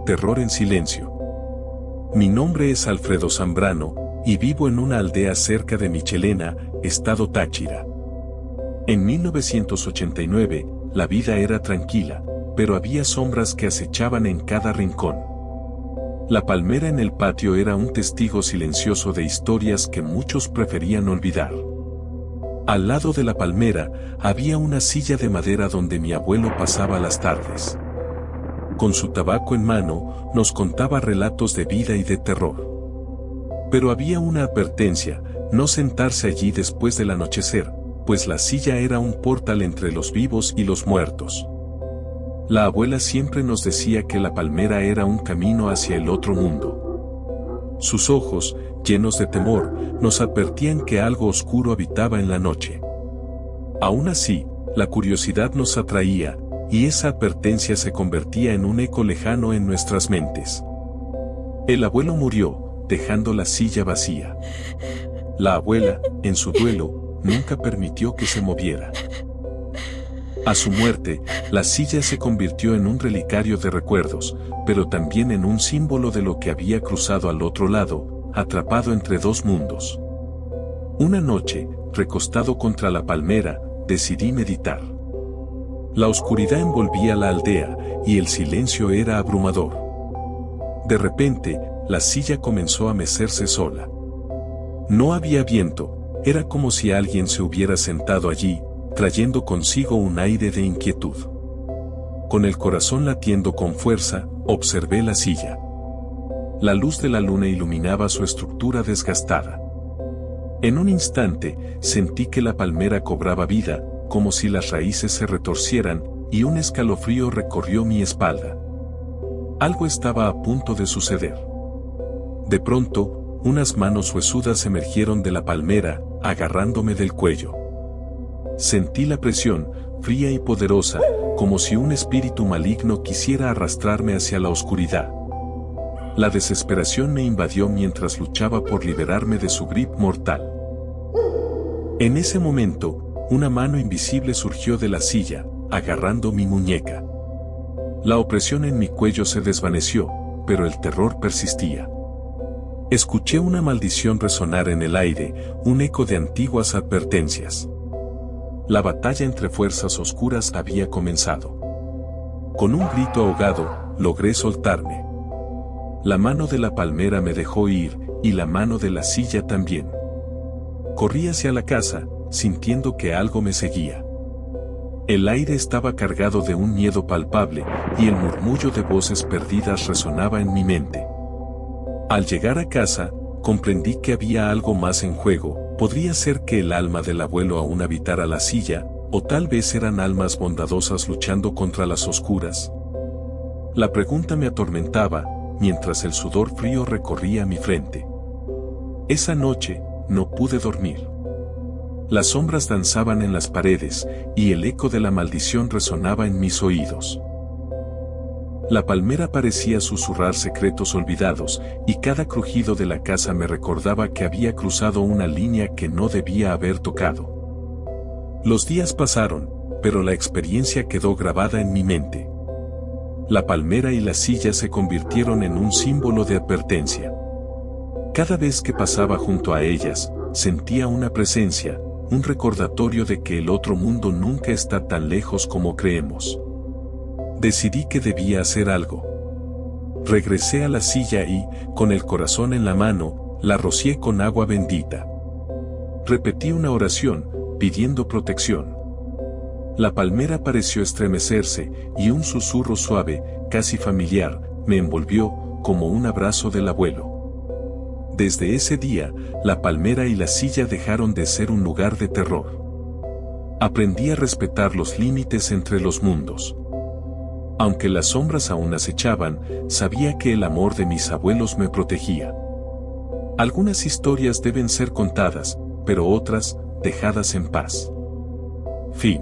Terror en silencio. Mi nombre es Alfredo Zambrano, y vivo en una aldea cerca de Michelena, estado Táchira. En 1989, la vida era tranquila, pero había sombras que acechaban en cada rincón. La palmera en el patio era un testigo silencioso de historias que muchos preferían olvidar. Al lado de la palmera, había una silla de madera donde mi abuelo pasaba las tardes. Con su tabaco en mano, nos contaba relatos de vida y de terror. Pero había una advertencia: no sentarse allí después del anochecer, pues la silla era un portal entre los vivos y los muertos. La abuela siempre nos decía que la palmera era un camino hacia el otro mundo. Sus ojos, llenos de temor, nos advertían que algo oscuro habitaba en la noche. Aún así, la curiosidad nos atraía, y esa advertencia se convertía en un eco lejano en nuestras mentes. El abuelo murió, dejando la silla vacía. La abuela, en su duelo, nunca permitió que se moviera. A su muerte, la silla se convirtió en un relicario de recuerdos, pero también en un símbolo de lo que había cruzado al otro lado, atrapado entre dos mundos. Una noche, recostado contra la palmera, decidí meditar. La oscuridad envolvía la aldea, y el silencio era abrumador. De repente, la silla comenzó a mecerse sola. No había viento, era como si alguien se hubiera sentado allí, trayendo consigo un aire de inquietud. Con el corazón latiendo con fuerza, observé la silla. La luz de la luna iluminaba su estructura desgastada. En un instante, sentí que la palmera cobraba vida, como si las raíces se retorcieran, y un escalofrío recorrió mi espalda. Algo estaba a punto de suceder. De pronto, unas manos huesudas emergieron de la palmera, agarrándome del cuello. Sentí la presión, fría y poderosa, como si un espíritu maligno quisiera arrastrarme hacia la oscuridad. La desesperación me invadió mientras luchaba por liberarme de su grip mortal. En ese momento, una mano invisible surgió de la silla, agarrando mi muñeca. La opresión en mi cuello se desvaneció, pero el terror persistía. Escuché una maldición resonar en el aire, un eco de antiguas advertencias. La batalla entre fuerzas oscuras había comenzado. Con un grito ahogado, logré soltarme. La mano de la palmera me dejó ir, y la mano de la silla también. Corrí hacia la casa, sintiendo que algo me seguía. El aire estaba cargado de un miedo palpable, y el murmullo de voces perdidas resonaba en mi mente. Al llegar a casa, comprendí que había algo más en juego. Podría ser que el alma del abuelo aún habitara la silla, o tal vez eran almas bondadosas luchando contra las oscuras. La pregunta me atormentaba, mientras el sudor frío recorría mi frente. Esa noche, no pude dormir. Las sombras danzaban en las paredes, y el eco de la maldición resonaba en mis oídos. La palmera parecía susurrar secretos olvidados, y cada crujido de la casa me recordaba que había cruzado una línea que no debía haber tocado. Los días pasaron, pero la experiencia quedó grabada en mi mente. La palmera y la silla se convirtieron en un símbolo de advertencia. Cada vez que pasaba junto a ellas, sentía una presencia, un recordatorio de que el otro mundo nunca está tan lejos como creemos. Decidí que debía hacer algo. Regresé a la silla y, con el corazón en la mano, la rocié con agua bendita. Repetí una oración, pidiendo protección. La palmera pareció estremecerse, y un susurro suave, casi familiar, me envolvió, como un abrazo del abuelo. Desde ese día, la palmera y la silla dejaron de ser un lugar de terror. Aprendí a respetar los límites entre los mundos. Aunque las sombras aún acechaban, sabía que el amor de mis abuelos me protegía. Algunas historias deben ser contadas, pero otras, dejadas en paz. Fin.